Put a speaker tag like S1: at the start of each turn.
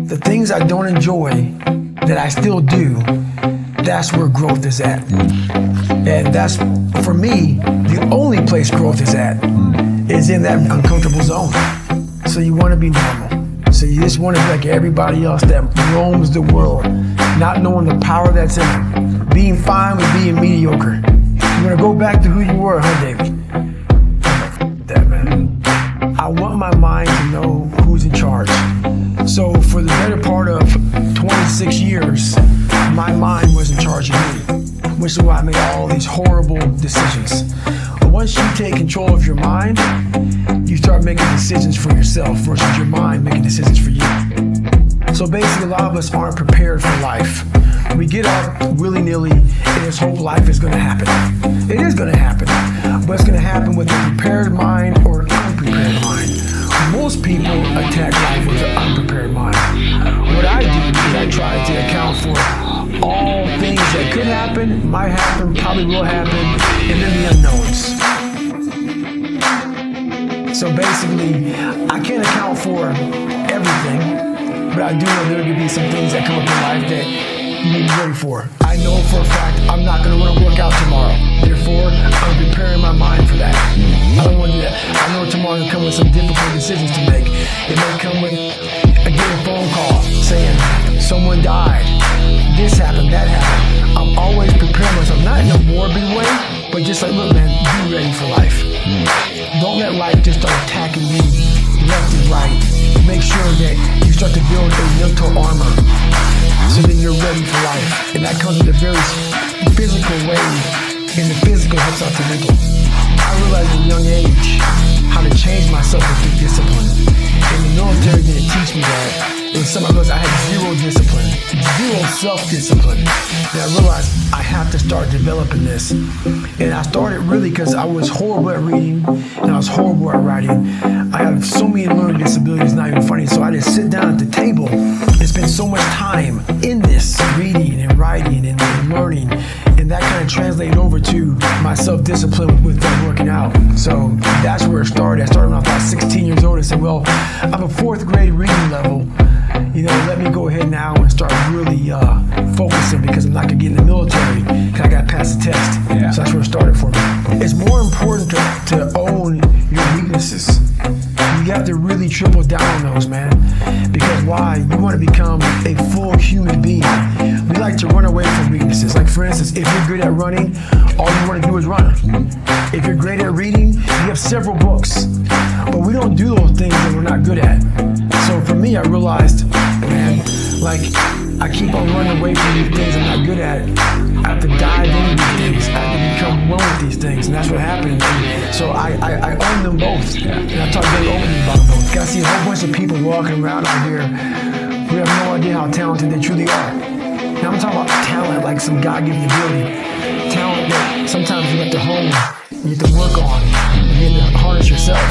S1: The things I don't enjoy that I still do, that's where growth is at. And that's, for me, the only place growth is at, is in that uncomfortable zone. So you want to be normal. So you just want to be like everybody else that roams the world, not knowing the power that's in them. Being fine with being mediocre. You want to go back to who you were, huh, David? That, man. I want my mind to know who's in charge. So for the better part of 26 years, my mind was in charge of me, which is why I made all these horrible decisions. But once you take control of your mind, you start making decisions for yourself versus your mind making decisions for you. So basically, a lot of us aren't prepared for life. We get up willy-nilly and just hope life is going to happen. It is going to happen, but it's going to happen with a prepared mind or an unprepared mind. Most people attack life with an unprepared mind. What I do is I try to account for all things that could happen, might happen, probably will happen, and then the unknowns. So basically, I can't account for everything, but I do know there could be some things that come up in life that you need to be ready for. I know for a fact I'm not going to want to work out tomorrow. Therefore, I'm preparing my mind for that. I don't want to do that. I know tomorrow will come with some difficult decisions to make. It may come with a phone call saying someone died, this happened, that happened. I'm always preparing myself, not in a morbid way, but just like, look, man, be ready for life. Don't let life just start attacking you left and right. Make sure that you start to build a mental armor so then you're ready for life. And that comes in a very physical way, and the physical helps out the mental. I realized at a young age how to change myself through discipline. In the military, didn't teach me that. It was something else. I had zero discipline, zero self-discipline. And I realized I have to start developing this. And I started really because I was horrible at reading and I was horrible at writing. I have so many learning disabilities, not even funny. So I just sit down at the table and spend so much time in this, reading and writing and learning. And that kind of translated over to my self-discipline with working out. So that's where it started. I started when I was about 16 years old and said, well, I'm a 4th grade reading level. You know, let me go ahead now and start really focusing because I'm not going to get in the military because I got to pass the test. Yeah. So that's where it started for me. It's more important to own your weaknesses. You have to really triple down on those, man. Because why? You want to become a full human being. We like to run away from weaknesses. Like for instance, if you're good at running, all you want to do is run. If you're great at reading, you have several books. But we don't do those things that we're not good at. So for me, I realized, man, like I keep on running away from these things I'm not good at. I have to dive into these things. I have to become one with these things, and that's what happened. So I own them both, and I talk very openly about them both. I see a whole bunch of people walking around out here who have no idea how talented they truly are. Now I'm talking about talent, like some God-given ability. Talent that sometimes you have to hone, you have to work on, you have to harness yourself.